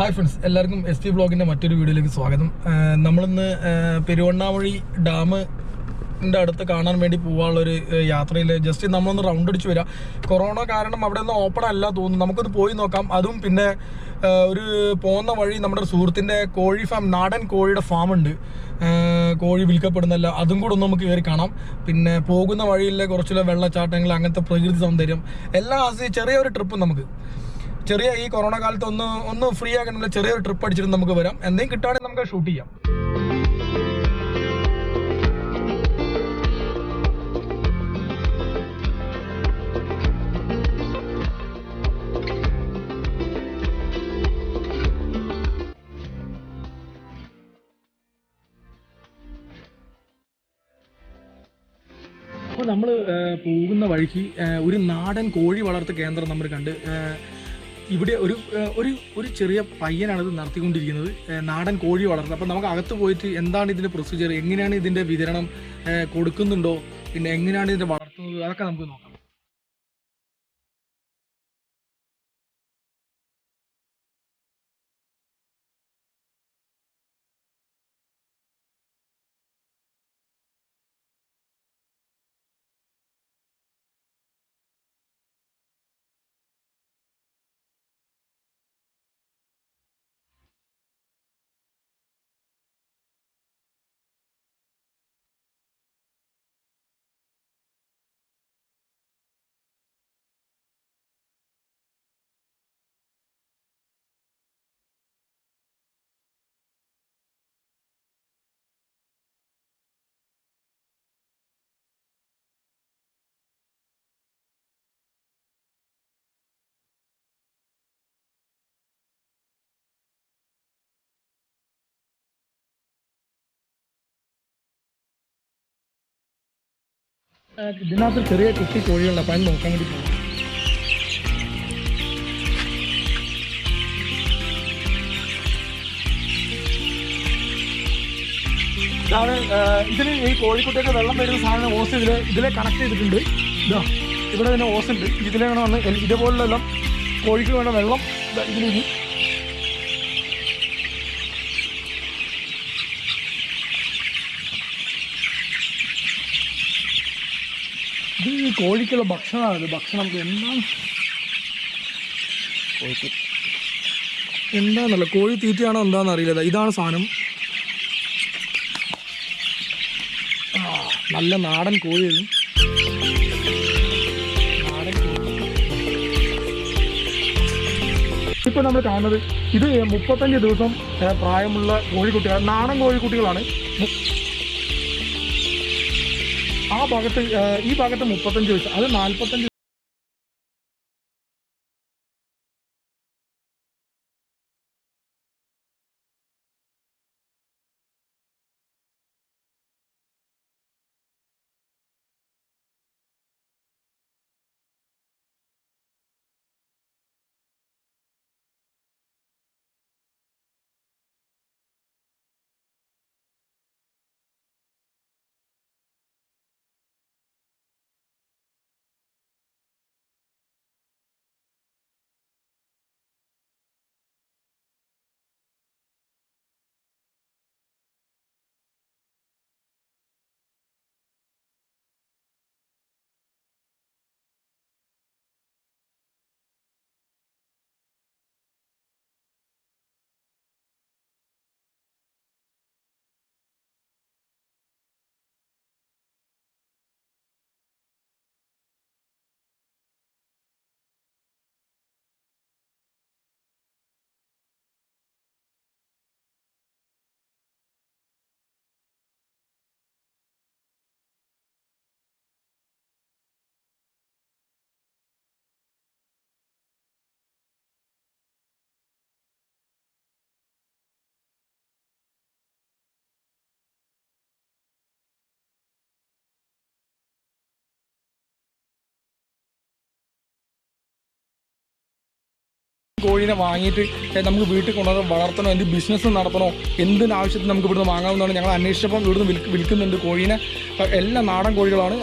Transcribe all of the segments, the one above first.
Hi friends, എല്ലാവർക്കും S T വ്ളോഗിൻ്റെ മറ്റൊരു വീഡിയോയിലേക്ക് സ്വാഗതം. നമ്മളിന്ന് പെരുവണ്ണാമൊഴി ഡാമിൻ്റെ അടുത്ത് കാണാൻ വേണ്ടി പോകാനുള്ളൊരു യാത്രയിൽ ജസ്റ്റ് നമ്മളൊന്ന് റൗണ്ട് അടിച്ച് വരാം. കൊറോണ കാരണം അവിടെ ഒന്നും ഓപ്പൺ അല്ല തോന്നുന്നു. നമുക്കൊന്ന് പോയി നോക്കാം. അതും പിന്നെ ഒരു പോകുന്ന വഴി നമ്മുടെ സുഹൃത്തിൻ്റെ കോഴി ഫാം, നാടൻ കോഴിയുടെ ഫാമുണ്ട്, കോഴി വിൽക്കപ്പെടുന്നല്ല, അതും കൂടെ ഒന്ന് നമുക്ക് കയറി കാണാം. പിന്നെ പോകുന്ന വഴിയിലെ കുറച്ചുള്ള വെള്ളച്ചാട്ടങ്ങൾ, അങ്ങനത്തെ പ്രകൃതി സൗന്ദര്യം എല്ലാം ആസ്വദിച്ച് ചെറിയൊരു ട്രിപ്പ് നമുക്ക് ഈ കൊറോണ കാലത്ത് ഒന്ന് ഫ്രീ ആക്കണമെങ്കിൽ ചെറിയൊരു ട്രിപ്പ് അടിച്ചിട്ട് നമുക്ക് വരാം. എന്തെങ്കിലും കിട്ടുകയാണെങ്കിൽ നമുക്ക് ഷൂട്ട് ചെയ്യാം. അപ്പോൾ നമ്മൾ പോകുന്ന വഴിക്ക് ഒരു നാടൻ കോഴി വളർത്ത് കേന്ദ്രം നമ്മൾ കണ്ട്. ഇവിടെ ഒരു ചെറിയ പയ്യനാണിത് നടത്തിക്കൊണ്ടിരിക്കുന്നത്, നാടൻ കോഴി വളർത്തുന്നത്. അപ്പം നമുക്ക് അകത്ത് പോയിട്ട് എന്താണ് ഇതിൻ്റെ പ്രൊസീജിയർ, എങ്ങനെയാണ് ഇതിൻ്റെ വിതരണം, കൊടുക്കുന്നുണ്ടോ, പിന്നെ എങ്ങനെയാണ് ഇതിൻ്റെ വളർത്തുന്നത്, അതൊക്കെ നമുക്ക് നോക്കാം. ഇതിനകത്ത് ചെറിയ കുട്ടി കോഴികളുണ്ട്, അപ്പം അത് നോക്കാൻ വേണ്ടി പോകും. ഇതാണ് ഇതിന് ഈ കോഴിക്കുട്ടിയൊക്കെ വെള്ളം വരുന്ന സാധനം ഓസ് ഇതിലെ കണക്ട് ചെയ്തിട്ടുണ്ട്. ഇതാ ഇവിടെ തന്നെ ഓസ് ഉണ്ട്. ഇതിലെ വേണം വന്ന് ഇതേപോലെല്ലാം കോഴിക്ക് വേണ്ട വെള്ളം ഇതിലേക്ക് ഇത് ഈ കോഴിക്കുള്ള ഭക്ഷണമാണ്. ഭക്ഷണം എന്താണെന്നല്ല, കോഴി തീറ്റയാണോ എന്താണെന്ന് അറിയില്ല. ഇതാണ് സാധനം. നല്ല നാടൻ കോഴി. ഇപ്പോൾ നമ്മൾ കാണുന്നത് ഇത് 35 ദിവസം പ്രായമുള്ള കോഴിക്കുട്ടികൾ, നാടൻ കോഴിക്കുട്ടികളാണ്. ആ ഭാഗത്ത് ഈ ഭാഗത്ത് 35 വയസ്സ്, അത് 45. കോഴീനെ വാങ്ങിയിട്ട് നമുക്ക് വീട്ടിൽ കൊണ്ടുവന്ന് വളർത്തണോ, എന്ത് ബിസിനസ് നടത്തണോ, എന്തിനാവശ്യത്തിന് നമുക്ക് ഇവിടുന്ന് വാങ്ങാവുന്നതാണ്. ഞങ്ങൾ അന്വേഷിച്ചപ്പോൾ ഇവിടുന്ന് വിൽക്കുന്നുണ്ട് കോഴീനെ. എല്ലാ നാടൻ കോഴികളാണ്.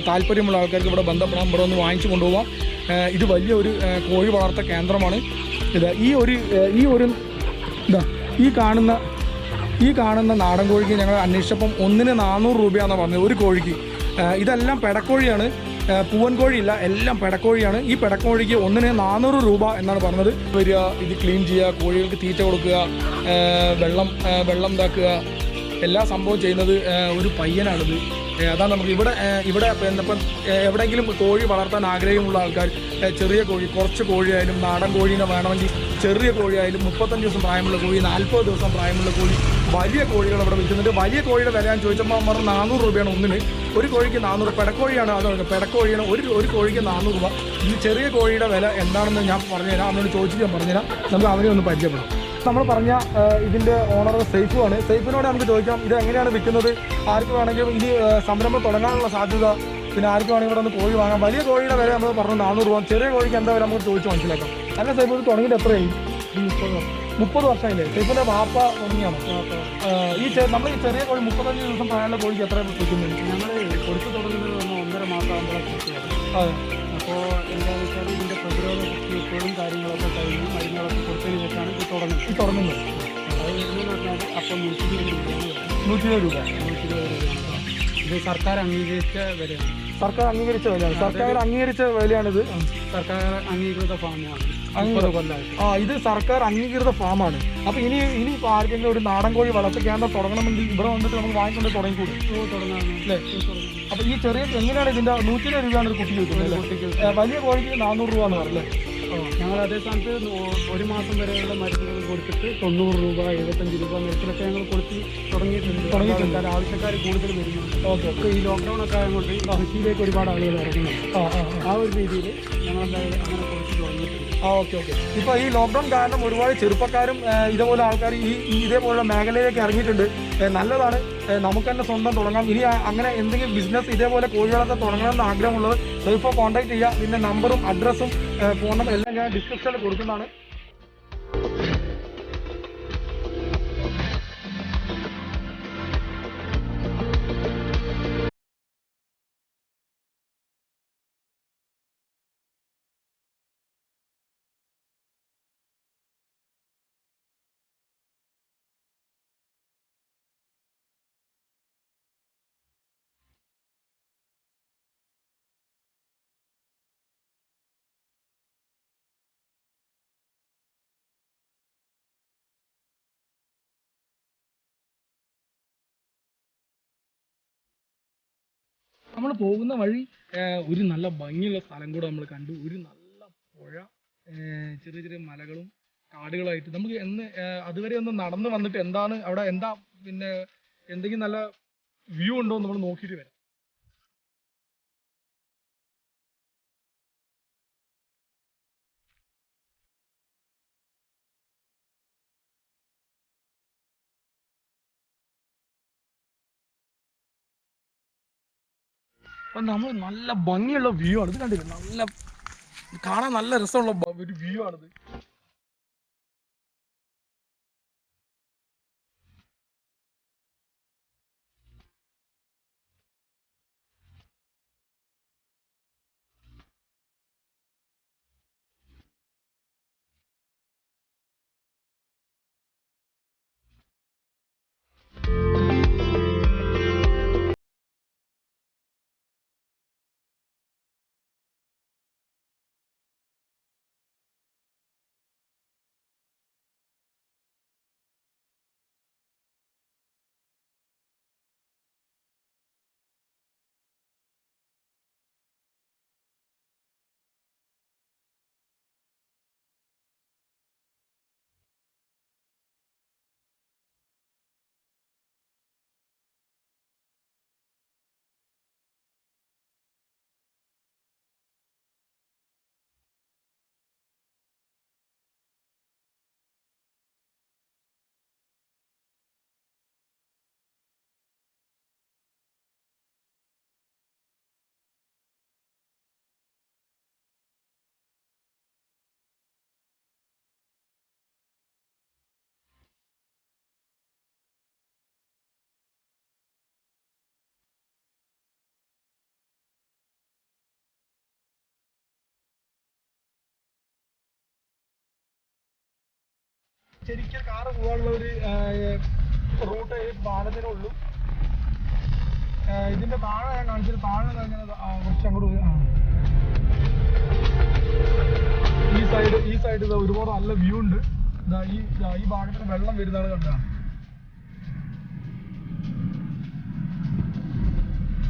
താല്പര്യമുള്ള ആൾക്കാർക്ക് ഇവിടെ ബന്ധപ്പെടാം, ഇവിടെ ഒന്ന് വാങ്ങിച്ചു കൊണ്ടുപോകാം. ഇത് വലിയൊരു കോഴി വളർത്ത കേന്ദ്രമാണ്. ഇത് ഈ ഒരു ഇതാ ഈ കാണുന്ന നാടൻ കോഴിക്ക് ഞങ്ങൾ അന്വേഷിച്ചപ്പം ഒന്നിന് 400 രൂപയാണെന്ന് പറഞ്ഞത് ഒരു കോഴിക്ക്. ഇതെല്ലാം പെടക്കോഴിയാണ്, പൂവൻ കോഴിയില്ല, എല്ലാം പെടക്കോഴിയാണ്. ഈ പെടക്കോഴിക്ക് ഒന്നിന് 400 രൂപ എന്നാണ് പറഞ്ഞത്. വരിക, ഇത് ക്ലീൻ ചെയ്യുക, കോഴികൾക്ക് തീറ്റ കൊടുക്കുക, വെള്ളം ഇതാക്കുക, എല്ലാ സംഭവം ചെയ്യുന്നത് ഒരു പയ്യനാണിത്. അതാണ് നമുക്ക് ഇവിടെ ഇപ്പം എവിടെയെങ്കിലും കോഴി വളർത്താൻ ആഗ്രഹമുള്ള ആൾക്കാർ ചെറിയ കോഴി, കുറച്ച് കോഴിയായാലും നാടൻ കോഴീനെ വേണമെങ്കിൽ ചെറിയ കോഴിയായാലും 35 ദിവസം പ്രായമുള്ള കോഴി, 40 ദിവസം പ്രായമുള്ള കോഴി, വലിയ കോഴികൾ അവിടെ വിൽക്കുന്നുണ്ട്. വലിയ കോഴിയുടെ വില ഞാൻ ചോദിച്ചപ്പോൾ പറഞ്ഞ 400 രൂപയാണ് ഒന്നിന്. ഒരു കോഴിക്ക് 400. പെടക്കോഴിയാണ് അത്, പെടക്കോഴിയാണ് ഒരു കോഴിക്ക് 400 രൂപ. ഈ ചെറിയ കോഴിയുടെ വില എന്താണെന്ന് ഞാൻ പറഞ്ഞുതരാം. അവനോട് ചോദിച്ചിട്ട് ഞാൻ പറഞ്ഞുതരാം. നമുക്ക് അവനെ ഒന്ന് പരിചയപ്പെടാം. നമ്മൾ പറഞ്ഞ ഇതിൻ്റെ ഓണർ സൈഫുമാണ്. സൈഫിനോട് നമുക്ക് ചോദിക്കാം ഇത് എങ്ങനെയാണ് വിൽക്കുന്നത്, ആർക്ക് വേണമെങ്കിലും ഇത് സംരംഭം തുടങ്ങാനുള്ള സാധ്യത, പിന്നെ ആർക്ക് വേണമെങ്കിൽ ഇവിടെ ഒന്ന് കോഴി വാങ്ങാം. വലിയ കോഴിയുടെ വില നമ്മൾ പറഞ്ഞു 400 രൂപ, ചെറിയ കോഴിക്ക് എന്താ വില നമുക്ക് ചോദിച്ച് മനസ്സിലാക്കാം. അല്ല സൈഫ്, ഇത് തുടങ്ങിയിട്ട് എത്രയായി? 30 വർഷമായില്ലേ? സൈഫിൻ്റെ വാപ്പ തുടങ്ങിയാണോ? നമ്മൾ ഈ ചെറിയ കോഴി 35 ദിവസം പ്രായമുള്ള കോഴിക്ക് എത്ര വിൽക്കുന്നുണ്ട്? ഞങ്ങൾ കൊടുത്തു തുടങ്ങുന്നത് 1.5 മാസം ആകുമ്പോഴാണ്. അതെ. അപ്പോൾ എന്താണെന്ന് വെച്ചാൽ ഇതിൻ്റെ പ്രതിരോധ ശക്തി എപ്പോഴും കാര്യങ്ങളൊക്കെ കഴിഞ്ഞ് മരുന്നുകളൊക്കെ കൊടുത്തതിന് ശേഷമാണ് ഇത് തുടങ്ങുന്നത്. അത് എന്ന് പറഞ്ഞാൽ അപ്പം 120 രൂപ. ഇത് സർക്കാർ അംഗീകരിച്ച വിലയാണ്. സർക്കാർ അംഗീകരിച്ച വിലയാണിത്. സർക്കാർ അംഗീകൃത ഫാമാണ്. ഇത് സർക്കാർ അംഗീകൃത ഫാമാണ്. അപ്പൊ ഇനി ഇപ്പോൾ ആർക്കെങ്കിലും ഒരു നാടൻ കോഴി വളർത്ത കേന്ദ്രം തുടങ്ങണമെങ്കിൽ ഇവിടെ വന്നിട്ട് നമുക്ക് വാങ്ങിക്കൊണ്ട് തുടങ്ങിക്കൂടും. അല്ലേ? അപ്പൊ ഈ ചെറിയ എങ്ങനെയാണ് ഇതിന്റെ 120 രൂപയാണ് ഒരു കുട്ടിക്ക് കിട്ടുന്നത്. വലിയ കോഴിക്ക് 400 രൂപ എന്ന് പറഞ്ഞല്ലേ? ഞങ്ങൾ അതേ സ്ഥാനത്ത് 1 മാസം വരെയുള്ള മരുന്നുകൾ കൊടുത്തിട്ട് 90 രൂപ 75 രൂപ നിരക്കിലൊക്കെ ഞങ്ങൾ കൊടുത്ത് തുടങ്ങിയിട്ടുണ്ട്. ആവശ്യക്കാർ കൂടുതൽ വരുന്നുണ്ട്. ഓക്കെ. ഈ ലോക്ക്ഡൗൺ ഒക്കെ ആയതുകൊണ്ട് കൃഷിയിലേക്ക് ഒരുപാട് ആളുകൾ ഇറങ്ങുന്നുണ്ട്. ആ ഒരു രീതിയിൽ ഞങ്ങൾ എന്തായാലും അങ്ങനെ കൊടുത്ത് തുടങ്ങിയിട്ടുണ്ട്. ഓക്കെ. ഇപ്പോൾ ഈ ലോക്ക്ഡൗൺ കാരണം ഒരുപാട് ചെറുപ്പക്കാരും ഇതേപോലെ ആൾക്കാർ ഇതേപോലുള്ള മേഖലയിലേക്ക് ഇറങ്ങിയിട്ടുണ്ട്. നല്ലതാണ്. നമുക്ക് തന്നെ സ്വന്തം തുടങ്ങാം. ഇനി അങ്ങനെ എന്തെങ്കിലും ബിസിനസ് ഇതേപോലെ കോഴികളൊക്കെ തുടങ്ങണമെന്ന് ആഗ്രഹമുള്ളത് ഇപ്പോൾ കോൺടാക്ട് ചെയ്യുക. പിന്നെ നമ്പറും അഡ്രസ്സും ഫോൺ നമ്പർ എല്ലാം ഞാൻ ഡിസ്ക്രിപ്ഷനിൽ കൊടുക്കുന്നതാണ്. നമ്മൾ പോകുന്ന വഴി ഒരു നല്ല ഭംഗിയുള്ള സ്ഥലം കൂടെ നമ്മൾ കണ്ടു. ഒരു നല്ല പുഴ, ചെറിയ ചെറിയ മലകളും കാടുകളായിട്ട് നമുക്ക് അതുവരെ ഒന്ന് നടന്നു വന്നിട്ട് എന്താണ് അവിടെ പിന്നെ എന്തെങ്കിലും നല്ല വ്യൂ ഉണ്ടോ എന്ന് നമ്മൾ നോക്കിയിട്ട് വരാം. അപ്പം നമ്മൾ നല്ല ഭംഗിയുള്ള വ്യൂ ആണ് ഇത്. കണ്ടില്ല, നല്ല കാണാൻ നല്ല രസമുള്ള ഒരു വ്യൂ ആണിത്. ശരിക്കും കാറ് പോകാനുള്ള ഒരു റൂട്ട് പാലത്തിനുള്ളൂ. ഇതിന്റെ താഴെ ഞാൻ കാണിച്ചത്, താഴെ കുറച്ച് അങ്ങോട്ട് ഈ സൈഡ് ഒരുപാട് നല്ല വ്യൂ ഉണ്ട്. ഈ ഭാഗത്തിന് വെള്ളം വരുന്നതാണ് കണ്ടതാണ്.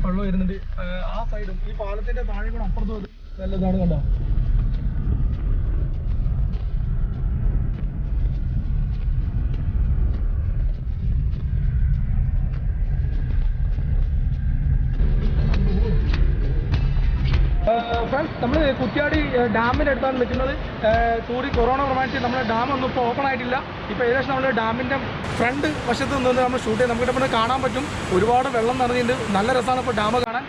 വെള്ളം വരുന്നുണ്ട് ആ സൈഡും. ഈ പാലത്തിന്റെ താഴെ കൂടെ അപ്പുറത്തും നല്ലതാണ് കണ്ടോ. ഫ്രണ്ട്സ്, നമ്മൾ കുറ്റ്യാടി ഡാമിൻ്റെ അടുത്താണ് നിൽക്കുന്നത്. കൊറോണ പ്രമാണിച്ച് നമ്മുടെ ഡാം ഒന്നും ഇപ്പോൾ ഓപ്പൺ ആയിട്ടില്ല. ഇപ്പോൾ ഏകദേശം നമ്മൾ ഡാമിൻ്റെ ഫ്രണ്ട് വശത്ത് നിന്ന് നമ്മൾ ഷൂട്ട് ചെയ്ത് നമുക്കിവിടെ കാണാൻ പറ്റും. ഒരുപാട് വെള്ളം നിറഞ്ഞിട്ടുണ്ട്. നല്ല രസമാണ് ഇപ്പോൾ ഡാം കാണാൻ.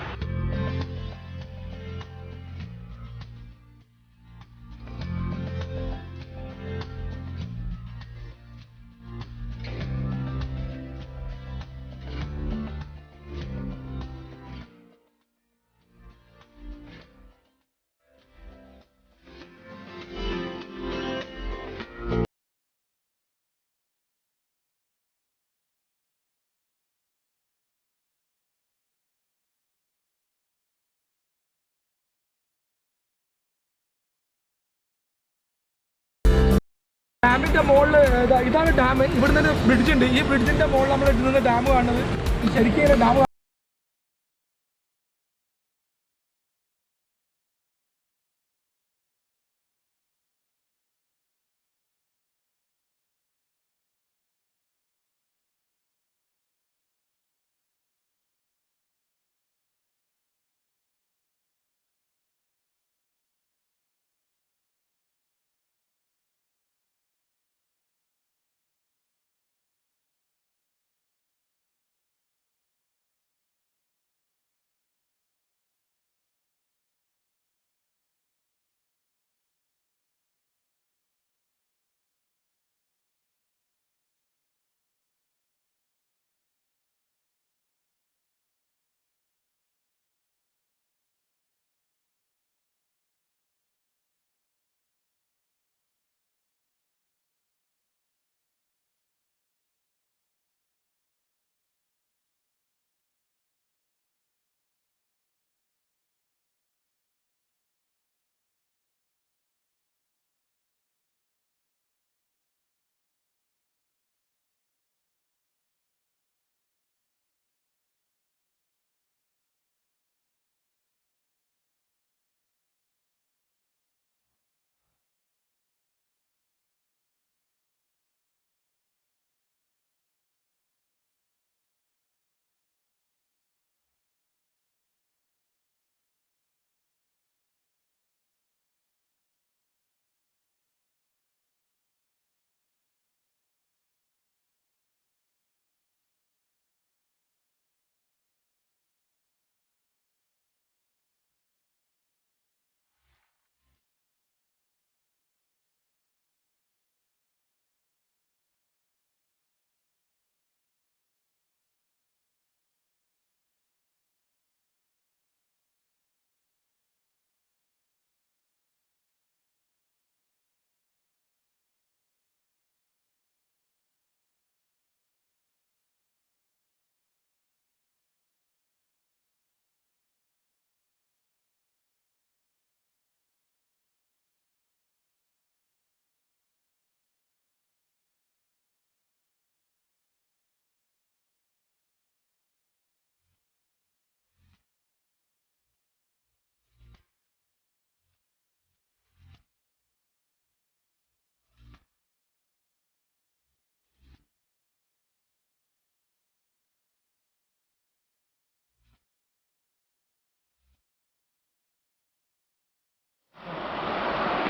ഡാമിൻ്റെ മുകളിൽ ഇതാണ് ഡാം. ഇവിടെ നിന്ന് ബ്രിഡ്ജ് ഉണ്ട്. ഈ ബ്രിഡ്ജിൻ്റെ മുകളിൽ നമ്മൾ നിന്ന് ഡാം കാണുന്നത്. ശരിക്കും ഡാം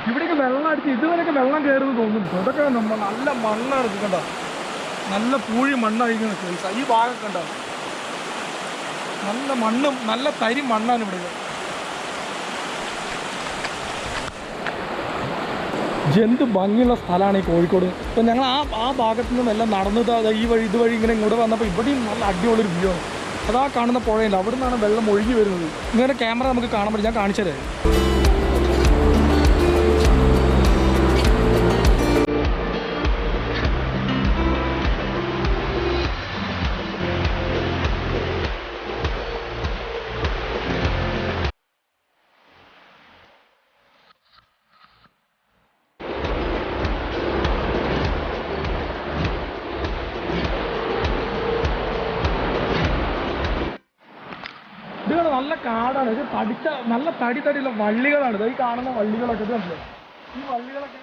ഇവിടേക്ക് വെള്ളം അടിച്ച് ഇതുവരെയൊക്കെ വെള്ളം കയറുന്നു തോന്നുന്നു. ഇതൊക്കെ നല്ല മണ്ണാണ്. ഇത് കണ്ടോ, നല്ല പൂഴി മണ്ണായിരിക്കുന്ന ഈ ഭാഗം കണ്ടോ, നല്ല മണ്ണും നല്ല തരി മണ്ണാണ് ഇവിടെ. എന്ത് ഭംഗിയുള്ള സ്ഥലമാണ് ഈ കോഴിക്കോട്. ഇപ്പം ഞങ്ങൾ ആ ഭാഗത്തു നിന്നും എല്ലാം നടന്നത് ഇതുവഴി ഇങ്ങനെ ഇങ്ങോട്ട് വന്നപ്പോൾ ഇവിടെയും നല്ല അടിപൊളിയൊരു വ്യൂ ആണ്. അതാ കാണുന്ന പുഴയുണ്ട്, അവിടെ നിന്നാണ് വെള്ളം ഒഴുകി വരുന്നത്. ഇങ്ങനെ ക്യാമറ നമുക്ക് കാണാൻ പറ്റും. ഞാൻ കാണിച്ചു തരാം. കാടാണ്, നല്ല കാടാണ്. ഇത് തടിച്ച നല്ല തടിയുള്ള വള്ളികളാണ്. ഇത് ഈ കാണുന്ന വള്ളികളൊക്കെ ഇത് കണ്ടില്ലേ, ഈ വള്ളികളൊക്കെ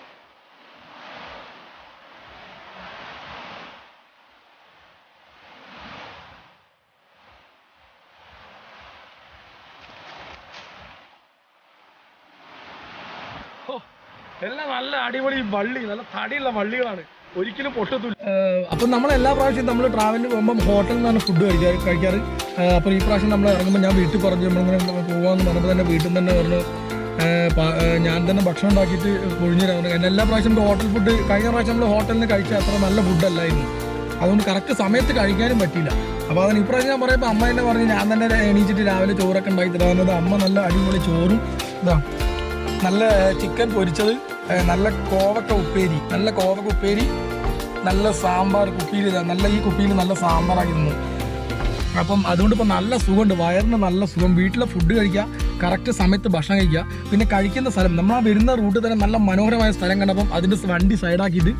എല്ലാം നല്ല അടിപൊളി വള്ളി, നല്ല തടിയുള്ള വള്ളികളാണ്, ഒരിക്കലും പൊട്ടത്തില്ല. അപ്പം നമ്മൾ എല്ലാ പ്രാവശ്യവും നമ്മൾ ട്രാവലിന് പോകുമ്പം ഹോട്ടലിൽ നിന്നാണ് ഫുഡ് കഴിക്കാറ്. അപ്പോൾ ഈ പ്രാവശ്യം നമ്മൾ ഇറങ്ങുമ്പോൾ ഞാൻ വീട്ടിൽ പറഞ്ഞു നമ്മളിങ്ങനെ പോകാമെന്ന് പറഞ്ഞപ്പോൾ തന്നെ വീട്ടിൽ നിന്ന് തന്നെ പറഞ്ഞു ഞാൻ തന്നെ ഭക്ഷണം ഉണ്ടാക്കിയിട്ട് പൊഴിഞ്ഞു തരാൻ. എല്ലാ പ്രാവശ്യം ഹോട്ടൽ ഫുഡ്, കഴിഞ്ഞ പ്രാവശ്യം നമ്മൾ ഹോട്ടലിൽ നിന്ന് കഴിച്ചാൽ അത്ര നല്ല ഫുഡല്ലായിരുന്നു, അതുകൊണ്ട് കറക്റ്റ് സമയത്ത് കഴിക്കാനും പറ്റിയില്ല. അപ്പോൾ അതിന് ഇപ്രാവശ്യം ഞാൻ പറയുമ്പോൾ അമ്മ എന്നെ പറഞ്ഞ് ഞാൻ തന്നെ എണീച്ചിട്ട് രാവിലെ ചോറൊക്കെ ഉണ്ടാക്കി തരാമെന്നത്. അമ്മ നല്ല അടിപൊളി ചോറും ഇതാ നല്ല ചിക്കൻ പൊരിച്ചത്, നല്ല കോവക്ക ഉപ്പേരി, നല്ല സാമ്പാർ കുപ്പിയിൽ, നല്ല ഈ കുപ്പിയിൽ നല്ല സാമ്പാറാക്കി തന്നു. അപ്പം അതുകൊണ്ട് ഇപ്പോൾ നല്ല സുഖമുണ്ട്, വയറിന് നല്ല സുഖം. വീട്ടിലെ ഫുഡ് കഴിക്കുക, കറക്റ്റ് സമയത്ത് ഭക്ഷണം കഴിക്കുക. പിന്നെ കഴിക്കുന്ന സ്ഥലം, നമ്മൾ ആ വരുന്ന റൂട്ടിൽ തന്നെ നല്ല മനോഹരമായ സ്ഥലം കണ്ടപ്പം അതിൻ്റെ വണ്ടി സൈഡാക്കിയിട്ട്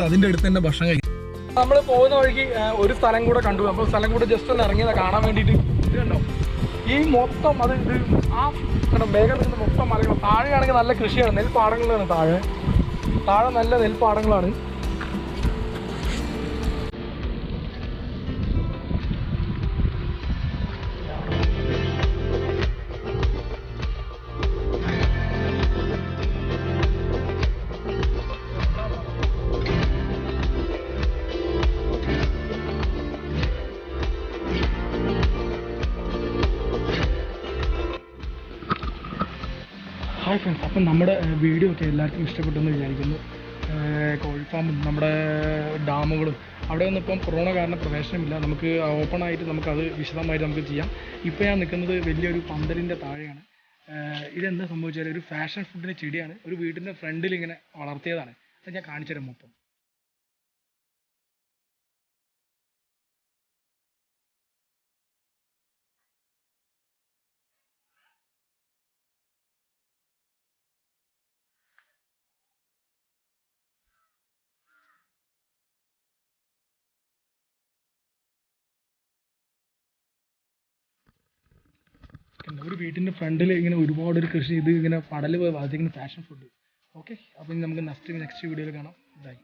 അതിൻ്റെ അടുത്ത് തന്നെ ഭക്ഷണം കഴിക്കും. നമ്മൾ പോകുന്ന വഴിക്ക് ഒരു സ്ഥലം കൂടെ കണ്ടു. അപ്പോൾ സ്ഥലം കൂടെ ജസ്റ്റ് ഒന്ന് ഇറങ്ങിയതാണ് കാണാൻ വേണ്ടിയിട്ട്. ഇത് കണ്ടോ, ഈ മൊത്തം അത് ഇത് ആ മേഘം നിൽക്കുന്ന മൊത്തം മലകൾ. താഴെയാണെങ്കിൽ നല്ല കൃഷിയാണ്, നെൽപ്പാടങ്ങളാണ്. താഴെ നല്ല നെൽപ്പാടങ്ങളാണ്. ഹായ് ഫ്രണ്ട്സ്, അപ്പം നമ്മുടെ വീഡിയോ ഒക്കെ എല്ലാവർക്കും ഇഷ്ടപ്പെട്ടെന്ന് വിചാരിക്കുന്നു. കോഴി ഫാമും നമ്മുടെ ഡാമുകളും അവിടെ ഒന്നും ഇപ്പം കൊറോണ കാരണം പ്രവേശനമില്ല. നമുക്ക് ഓപ്പൺ ആയിട്ട് നമുക്കത് വിശദമായിട്ട് നമുക്ക് ചെയ്യാം. ഇപ്പോൾ ഞാൻ നിൽക്കുന്നത് വലിയൊരു പന്തലിൻ്റെ താഴെയാണ്. ഇതെന്താ സംഭവിച്ചാൽ ഒരു ഫാഷൻ ഫുഡിൻ്റെ ചെടിയാണ്, ഒരു വീടിൻ്റെ ഫ്രണ്ടിൽ ഇങ്ങനെ വളർത്തിയതാണ്. അത് ഞാൻ കാണിച്ചു തരാം മൊത്തം. ഒരു വീട്ടിൻ്റെ ഫ്രണ്ടിൽ ഇങ്ങനെ ഒരുപാട് ഒരു കൃഷി ചെയ്ത് ഇങ്ങനെ പടൽ വളർത്തിക്കുന്ന ഫാഷൻ ഫുഡ്. ഓക്കെ, അപ്പം നമുക്ക് നെക്സ്റ്റ് വീഡിയോയിൽ കാണാം. ബൈ.